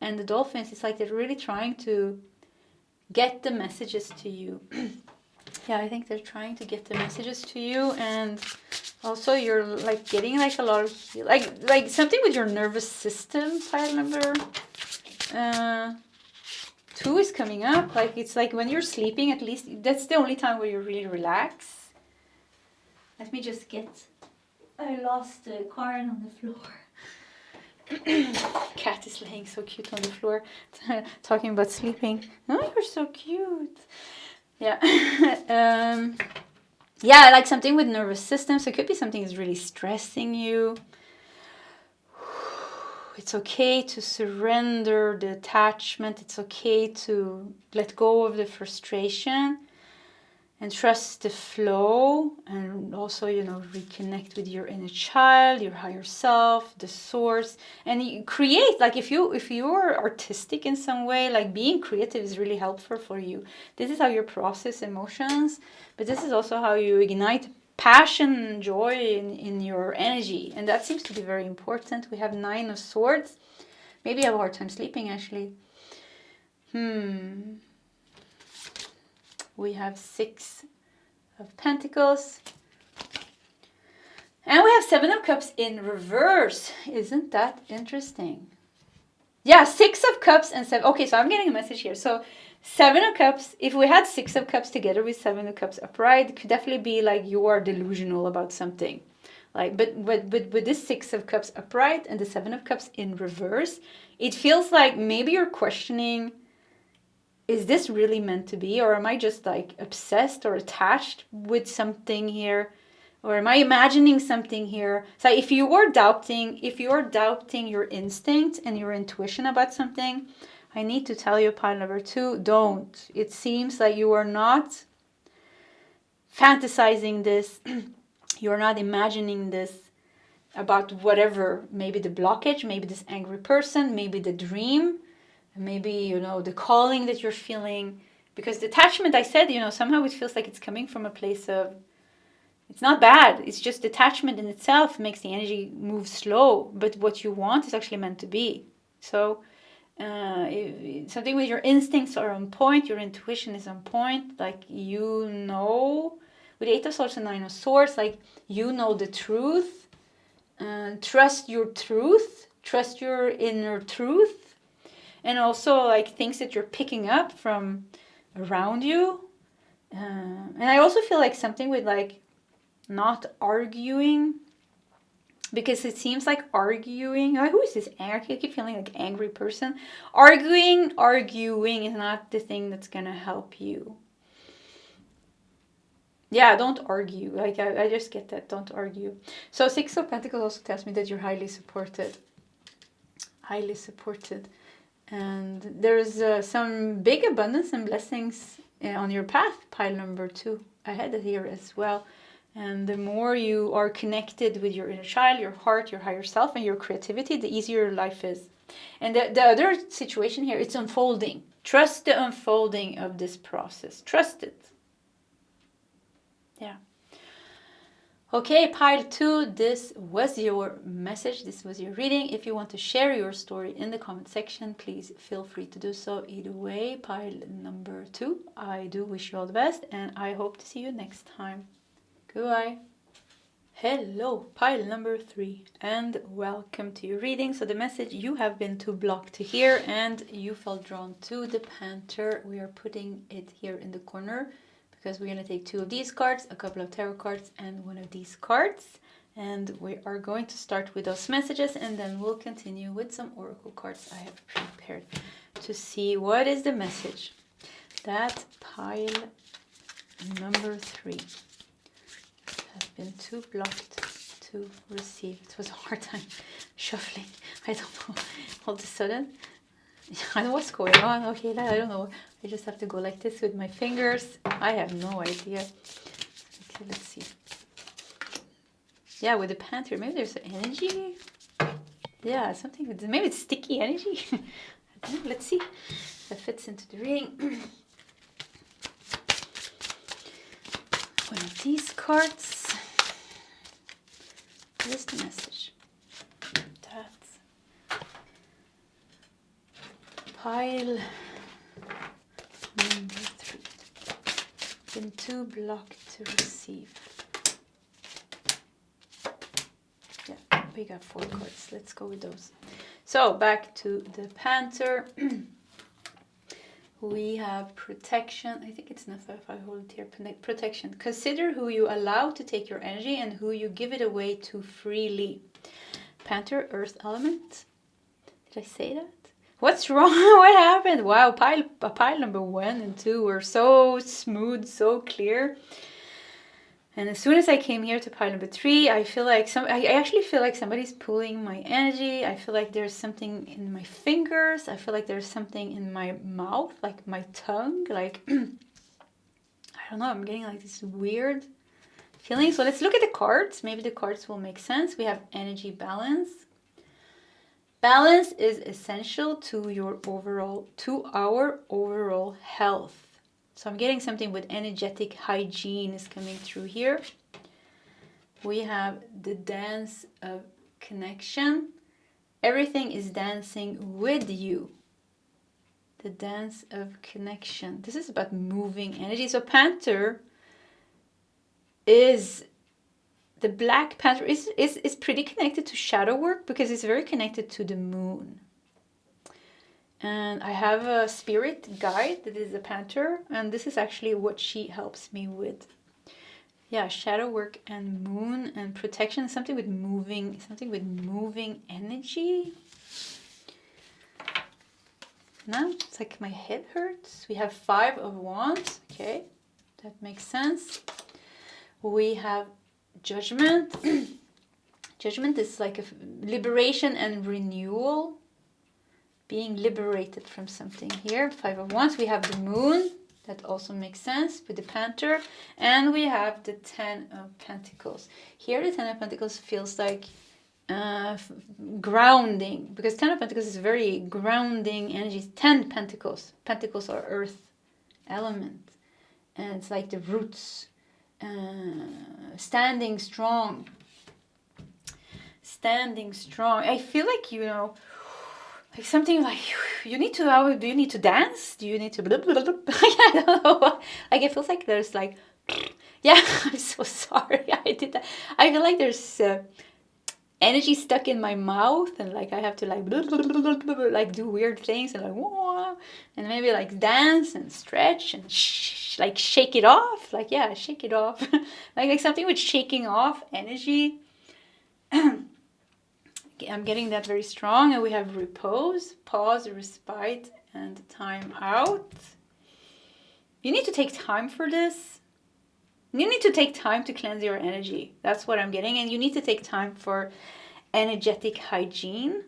and the dolphins, it's like they're really trying to get the messages to you. Yeah, I think they're trying to get the messages to you, and also you're like getting like a lot of like something with your nervous system. Pile number 2 is coming up. Like it's like when you're sleeping, at least that's the only time where you really relax. Let me just get. I lost the card on the floor. Cat is laying so cute on the floor, talking about sleeping. Oh, you're so cute. Yeah. Yeah, like something with nervous system. So it could be something that's really stressing you. It's okay to surrender the attachment. It's okay to let go of the frustration and trust the flow, and also, you know, reconnect with your inner child, your higher self, the source, and you create. Like if you're artistic in some way, like being creative is really helpful for you. This is how you process emotions, but this is also how you ignite passion and joy in your energy, and that seems to be very important. We have 9 of Swords. Maybe you have a hard time sleeping, actually. We have 6 of Pentacles, and we have 7 of Cups in reverse. Isn't that interesting? Yeah, 6 of Cups and 7. Okay, so I'm getting a message here. So 7 of Cups, if we had 6 of Cups together with 7 of Cups upright, it could definitely be like you are delusional about something. Like, but with this 6 of Cups upright and the 7 of Cups in reverse, it feels like maybe you're questioning, is this really meant to be? Or am I just like obsessed or attached with something here? Or am I imagining something here? So if you are doubting your instinct and your intuition about something, I need to tell you, pile number 2, don't. It seems like you are not fantasizing this. You're not imagining this about whatever. Maybe the blockage, maybe this angry person, maybe the dream, maybe, you know, the calling that you're feeling. Because the attachment, I said, you know, somehow it feels like it's coming from a place of, it's not bad. It's just detachment in itself makes the energy move slow. But what you want is actually meant to be. So something with your instincts are on point, your intuition is on point, like you know, with 8 of Swords and 9 of Swords, like you know the truth, trust your truth, trust your inner truth, and also like things that you're picking up from around you, and I also feel like something with like not arguing. Because it seems like arguing. Who is this? I keep feeling like angry person. Arguing is not the thing that's gonna help you. Yeah, don't argue. Like I just get that. Don't argue. So 6 of Pentacles also tells me that you're highly supported. Highly supported, and there's some big abundance and blessings on your path. Pile number 2 ahead here as well. And the more you are connected with your inner child, your heart, your higher self, and your creativity, the easier your life is. And the other situation here, it's unfolding. Trust the unfolding of this process. Trust it. Yeah. Okay, pile 2, this was your message, this was your reading. If you want to share your story in the comment section, please feel free to do so. Either way, pile number 2, I do wish you all the best, and I hope to see you next time. Goodbye. Hello, pile number 3, and welcome to your reading. So the message, you have been too blocked to hear, and you felt drawn to the panther. We are putting it here in the corner, because we're going to take 2 of these cards, a couple of tarot cards, and 1 of these cards. And we are going to start with those messages, and then we'll continue with some oracle cards I have prepared to see what is the message that pile number 3 has been too blocked to receive. It was a hard time shuffling. I don't know. All of a sudden, I don't know what's going on. Okay, I don't know. I just have to go like this with my fingers. I have no idea. Okay, let's see. Yeah, with the panther, maybe there's energy. Yeah, something with, maybe it's sticky energy. I don't know. Let's see if that fits into the reading. One of these cards. What is the message? That pile number 3. Been too blocked to receive. Yeah, we got 4 cards. Let's go with those. So back to the panther. We have protection. I think it's enough if I hold it here. Protection. Consider who you allow to take your energy and who you give it away to freely. Panther, earth element. Did I say that? What's wrong? What happened? Wow, pile number 1 and 2 were so smooth, so clear. And as soon as I came here to pile number 3, I feel like I actually feel like somebody's pulling my energy. I feel like there's something in my fingers. I feel like there's something in my mouth, like my tongue. Like, I don't know, I'm getting like this weird feeling. So let's look at the cards. Maybe the cards will make sense. We have energy balance. Balance is essential to our overall health. So I'm getting something with energetic hygiene is coming through here. We have the dance of connection. Everything is dancing with you. The dance of connection. This is about moving energy. So panther is, the black panther is pretty connected to shadow work because it's very connected to the moon. And I have a spirit guide that is a panther, and this is actually what she helps me with. Yeah, shadow work and moon and protection, something with moving energy. Now it's like my head hurts. We have 5 of wands. Okay, that makes sense. We have judgment. Judgment is like a liberation and renewal. Being liberated from something here. 5 of wands. We have the moon. That also makes sense with the panther. And we have the 10 of pentacles. Here the 10 of pentacles feels like grounding. Because 10 of pentacles is very grounding energy. 10 pentacles. Pentacles are earth element. And it's like the roots. Standing strong. Standing strong. I feel like, you know, like something like, you need to, do you need to dance? Do you need to, blah, blah, blah. I don't know. Like, it feels like there's like, yeah, I'm so sorry I did that. I feel like there's energy stuck in my mouth, and like I have to like, blah, blah, blah, blah, blah, blah, like do weird things and like, whoa, and maybe like dance and stretch and like shake it off. Like, yeah, shake it off. like something with shaking off energy. I'm getting that very strong. And we have repose, pause, respite, and time out. You need to take time for this. You need to take time to cleanse your energy. That's what I'm getting. And you need to take time for energetic hygiene.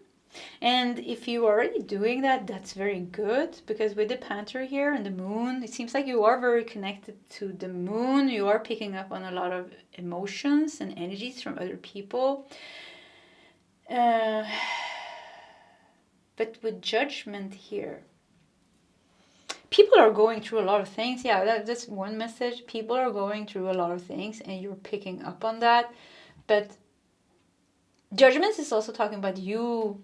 And if you are already doing that, that's very good. Because with the panther here and the moon, it seems like you are very connected to the moon. You are picking up on a lot of emotions and energies from other people. But with judgment here, people people are going through a lot of things. Yeah, that's one message. People are going through a lot of things and you're picking up on that. But Judgment is also talking about you.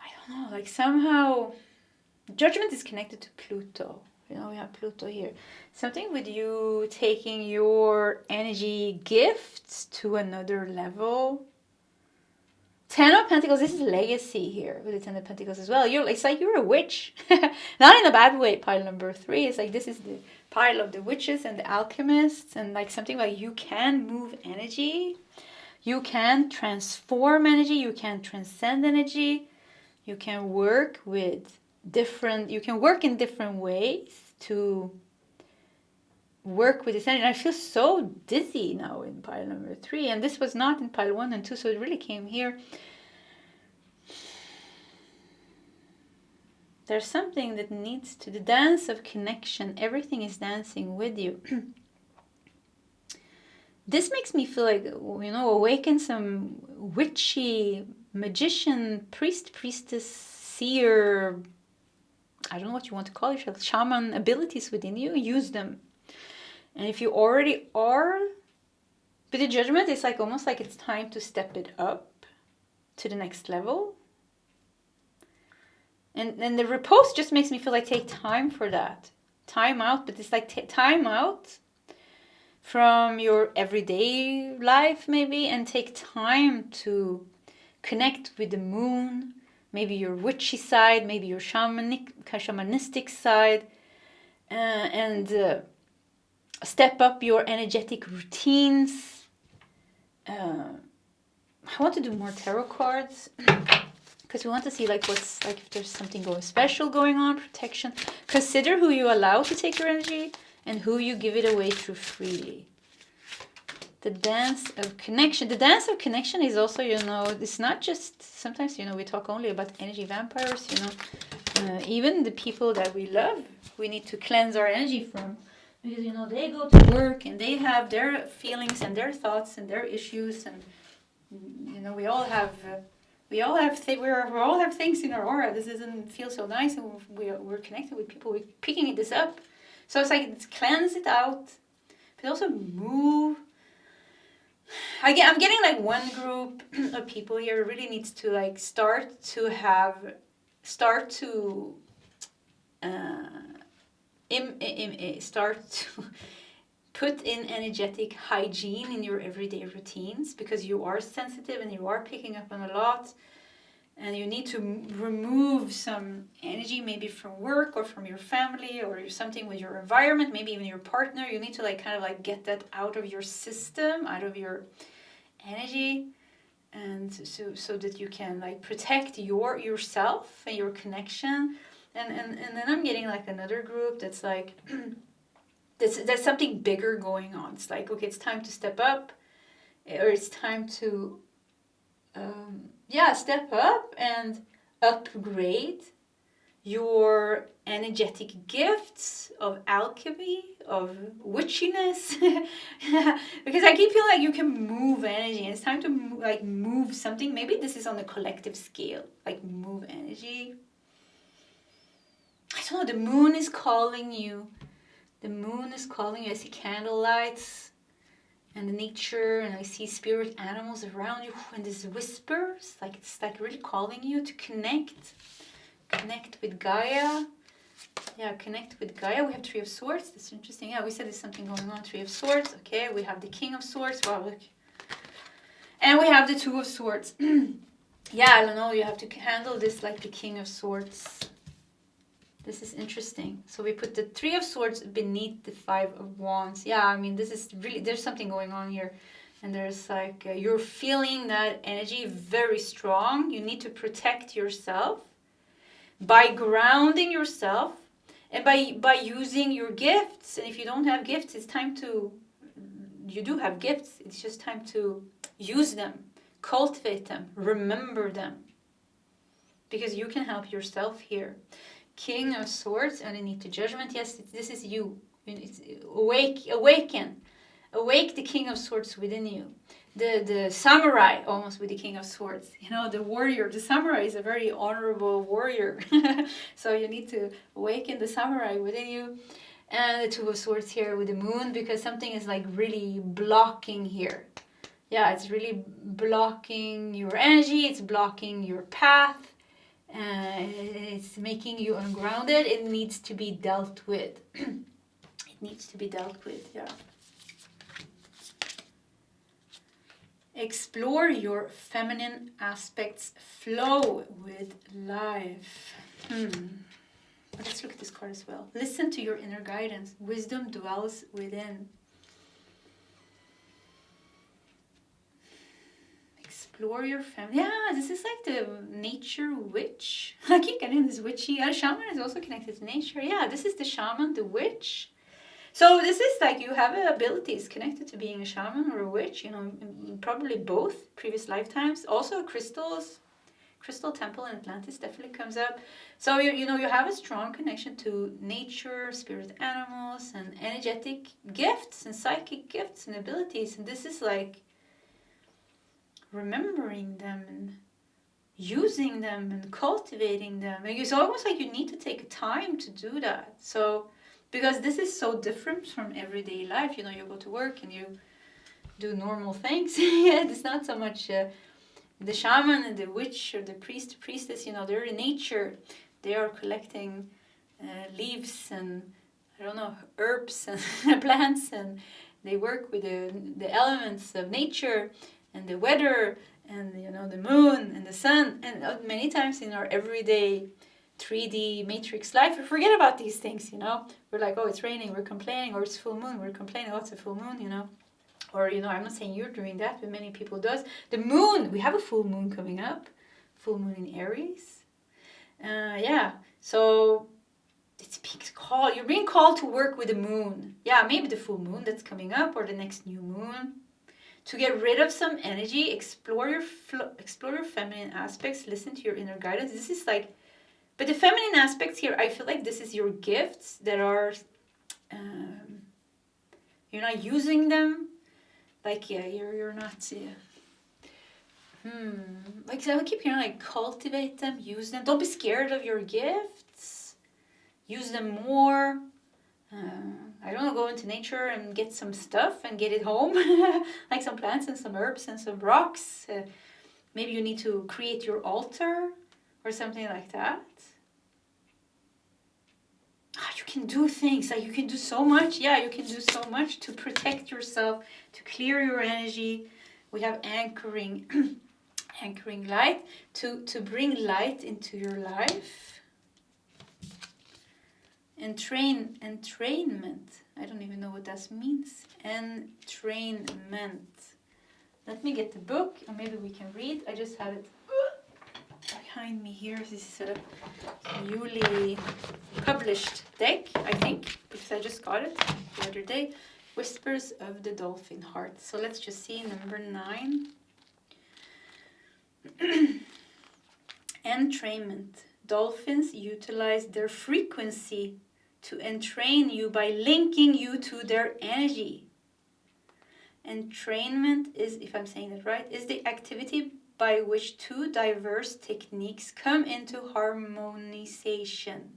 I don't know, like somehow Judgment is connected to Pluto. You know, we have Pluto here. Something with you taking your energy gifts to another level. Ten of Pentacles, this is legacy here with the Ten of Pentacles as well. It's like you're a witch. Not in a bad way, pile number 3. It's like this is the pile of the witches and the alchemists, and like something like you can move energy. You can transform energy. You can transcend energy. You can work with you can work in different ways to work with this energy. I feel so dizzy now in pile number 3, and this was not in pile 1 and 2, so it really came here. There's something that needs to, the dance of connection, everything is dancing with you. This makes me feel like, you know, awaken some witchy, magician, priest, priestess, seer, I don't know what you want to call yourself, shaman abilities within you, use them. And if you already are, but the Judgment is like almost like it's time to step it up to the next level. And the repose just makes me feel like take time for that. Time out, but it's like time out from your everyday life maybe, and take time to connect with the moon, maybe your witchy side, maybe your shamanistic side, and step up your energetic routines. I want to do more tarot cards because we want to see like what's like if there's something special going on, protection. Consider who you allow to take your energy and who you give it away to freely. The dance of connection. The dance of connection is also, you know, it's not just, sometimes, you know, we talk only about energy vampires, you know. Even the people that we love, we need to cleanse our energy from. Because, you know, they go to work and they have their feelings and their thoughts and their issues. And, you know, we all have things in our aura. This doesn't feel so nice, and we're connected with people. We're picking this up. So it's like, it's cleanse it out, but also move. I'm getting like one group of people here really needs to like start to put in energetic hygiene in your everyday routines, because you are sensitive and you are picking up on a lot, and you need to remove some energy maybe from work or from your family or something with your environment, maybe even your partner. You need to like kind of like get that out of your system, out of your energy, and so that you can like protect yourself and your connection. And then I'm getting like another group that's like there's something bigger going on. It's like, okay, it's time to step up, or it's time to step up and upgrade your energetic gifts of alchemy, of witchiness. Because I keep feeling like you can move energy, and it's time to move something. Maybe this is on a collective scale, like move energy. I don't know, the moon is calling you. The moon is calling you. I see candle lights and the nature, and I see spirit animals around you, and this whispers, like it's like really calling you to connect with Gaia. Yeah, connect with Gaia. We have Three of Swords. That's interesting. Yeah, we said there's something going on. Three of Swords. Okay, we have the King of Swords. Wow, look. And we have the Two of Swords. Yeah, I don't know. You have to handle this like the King of Swords. This is interesting. So we put the Three of Swords beneath the Five of Wands. Yeah, I mean, this is really, there's something going on here. And there's like, you're feeling that energy very strong. You need to protect yourself by grounding yourself and by using your gifts. And if you don't have gifts, it's time to, you do have gifts. It's just time to use them, cultivate them, remember them. Because you can help yourself here. King of Swords underneath the Judgment. Yes, this is you. It's awaken. Awake the King of Swords within you. the samurai, almost with the King of Swords. You know, the warrior. The samurai is a very honorable warrior. So you need to awaken the samurai within you. And the Two of Swords here with the moon, because something is like really blocking here. Yeah, it's really blocking your energy. It's blocking your path. It's making you ungrounded. It needs to be dealt with. It needs to be dealt with, yeah. Explore your feminine aspects. Flow with life. Let's look at this card as well. Listen to your inner guidance. Wisdom dwells within. Explore your feminine. Yeah, this is like the nature witch. I keep getting this witchy. Shaman is also connected to nature. Yeah, this is the shaman, the witch. So this is like you have abilities connected to being a shaman or a witch, you know, probably both, previous lifetimes. Also crystals, crystal temple in Atlantis definitely comes up. So you know, you have a strong connection to nature, spirit animals, and energetic gifts and psychic gifts and abilities. And this is like remembering them and using them and cultivating them. And it's almost like you need to take time to do that. So because this is so different from everyday life. You know, you go to work and you do normal things. It's not so much the shaman and the witch or the priest, the priestess, you know, they're in nature. They are collecting leaves and, I don't know, herbs and plants, and they work with the elements of nature and the weather and, you know, the moon and the sun. And many times in our everyday 3D matrix life, we forget about these things, you know. We're like, oh, it's raining, we're complaining, or it's full moon, we're complaining, oh, it's a full moon, you know. Or, you know, I'm not saying you're doing that, but many people does. The moon, we have a full moon coming up, full moon in Aries. Yeah, so it's being called, you're being called to work with the moon. Yeah, maybe the full moon that's coming up or the next new moon. To get rid of some energy, explore your feminine aspects, listen to your inner guidance. This is like, but the feminine aspects here, I feel like this is your gifts that are, you're not using them. Like, yeah, you're not, like, so I keep hearing, like, cultivate them, use them. Don't be scared of your gifts. Use them more. I don't know, go into nature and get some stuff and get it home. Like some plants and some herbs and some rocks. Maybe you need to create your altar or something like that. You can do things, like you can do so much. Yeah, you can do so much to protect yourself, to clear your energy. We have anchoring, anchoring light, to bring light into your life. Entrainment. I don't even know what that means. Entrainment. Let me get the book, or maybe we can read. I just have it behind me here. This is a newly published deck, I think, because I just got it the other day. Whispers of the Dolphin Heart. So let's just see number 9. Entrainment. Dolphins utilize their frequency to entrain you by linking you to their energy. Entrainment is, if I'm saying it right, is the activity by which two diverse techniques come into harmonization.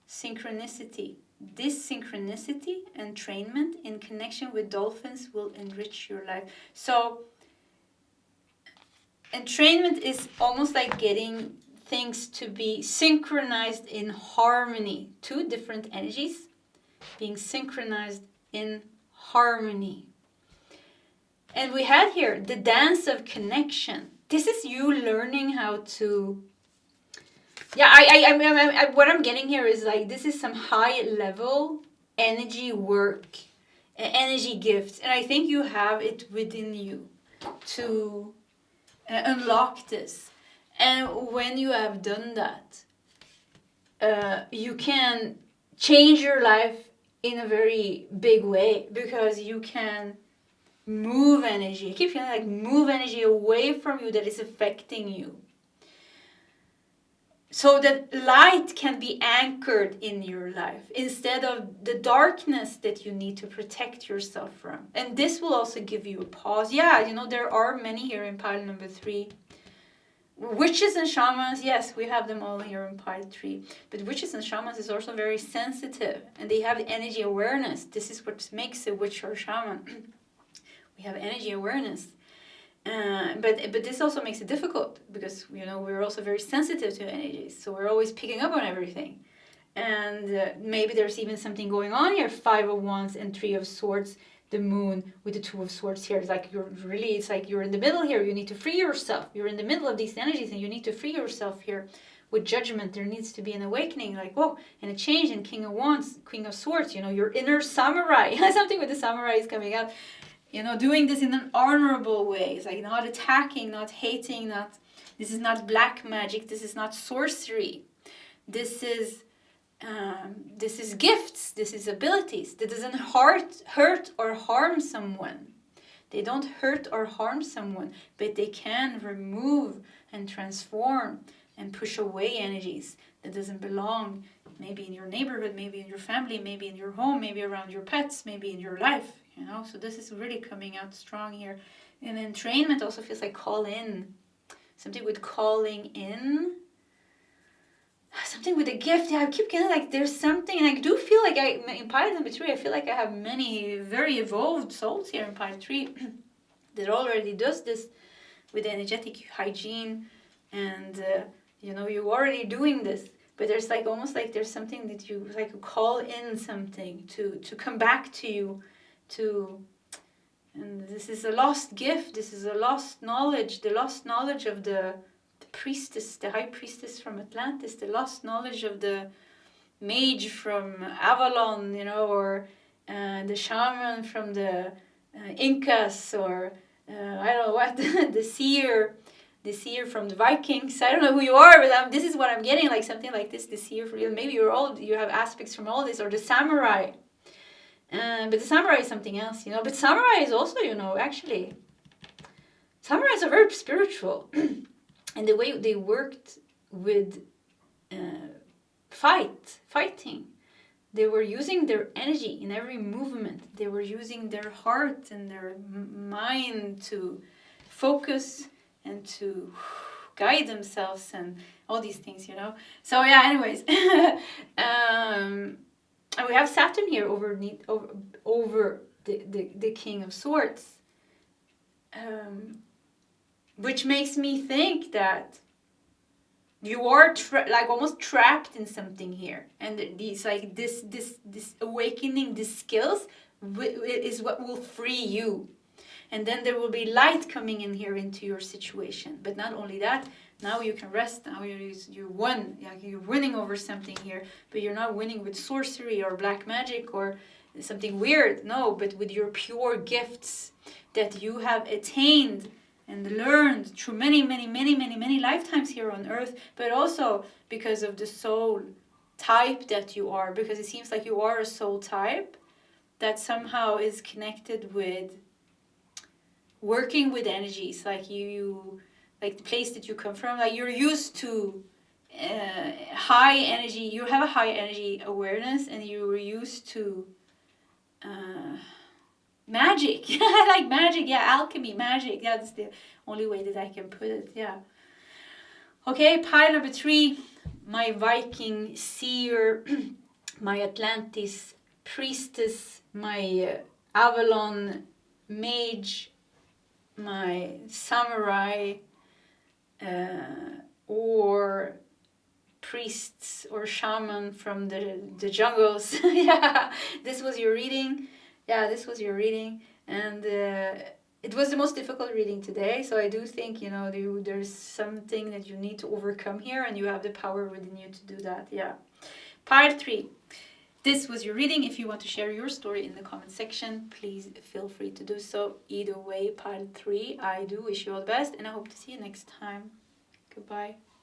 Synchronicity. This synchronicity, entrainment in connection with dolphins will enrich your life. So, entrainment is almost like getting things to be synchronized in harmony. Two different energies being synchronized in harmony. And we had here the dance of connection. This is you learning how to... Yeah, I what I'm getting here is like, this is some high level energy work, energy gifts. And I think you have it within you to unlock this. And when you have done that, you can change your life in a very big way, because you can move energy. I keep feeling like move energy away from you that is affecting you. so that light can be anchored in your life instead of the darkness that you need to protect yourself from. And this will also give you a pause. Yeah, you know, there are many here in pile number 3. Witches and shamans, yes, we have them all here in pile 3. But witches and shamans is also very sensitive, and they have energy awareness. This is what makes a witch or shaman. We have energy awareness. But this also makes it difficult because, you know, we're also very sensitive to energies. So we're always picking up on everything. And maybe there's even something going on here. 5 of Wands and 3 of Swords. The moon with the 2 of Swords here. It's like it's like you're in the middle here. You need to free yourself. You're in the middle of these energies and you need to free yourself here. With Judgment, there needs to be an awakening, like, whoa, and a change in King of Wands, Queen of Swords, you know, your inner samurai. Something with the samurai is coming out. You know, doing this in an honorable way. It's like not attacking, not hating, this is not black magic, this is not sorcery. This is gifts, this is abilities. That doesn't hurt or harm someone. They don't hurt or harm someone, but they can remove and transform and push away energies that doesn't belong, maybe in your neighborhood, maybe in your family, maybe in your home, maybe around your pets, maybe in your life, you know. So this is really coming out strong here. And entrainment also feels like call in. Something with calling in. Something with a gift. Yeah, I keep getting like there's something, and I do feel like in pile number 3, I feel like I have many very evolved souls here in pile 3 that already does this with energetic hygiene, and you know, you're already doing this. But there's like almost like there's something that you like call in something to come back to you, and this is a lost gift. This is a lost knowledge, the lost knowledge of the priestess, the high priestess from Atlantis, the lost knowledge of the mage from Avalon, you know, or the shaman from the Incas, or I don't know what, the seer from the Vikings. I don't know who you are, but this is what I'm getting, like something like this, the seer for you. Maybe you have aspects from all this, or the samurai. But the samurai is something else, you know. But samurai is also, you know, actually, samurais are very spiritual. And the way they worked with fighting, they were using their energy in every movement. They were using their heart and their mind to focus and to guide themselves and all these things, you know. So yeah, anyways, and we have Saturn here over the King of Swords. Which makes me think that you are like almost trapped in something here, and these like this awakening, these skills is what will free you, and then there will be light coming in here into your situation. But not only that, now you can rest. Now you won, like you're winning over something here, but you're not winning with sorcery or black magic or something weird. No, but with your pure gifts that you have attained and learned through many lifetimes here on earth, but also because of the soul type that you are, because it seems like you are a soul type that somehow is connected with working with energies, like you like the place that you come from, like you're used to high energy, you have a high energy awareness, and you were used to magic. I like magic, yeah, alchemy, magic. Yeah, that's the only way that I can put it, yeah. Okay, pile number 3, my Viking seer, my Atlantis priestess, my Avalon mage, my samurai, or priests or shaman from the jungles. Yeah, this was your reading. Yeah, this was your reading, and it was the most difficult reading today, so I do think, you know, there's something that you need to overcome here, and you have the power within you to do that, yeah. Part 3. This was your reading. If you want to share your story in the comment section, please feel free to do so. Either way, part 3, I do wish you all the best, and I hope to see you next time. Goodbye.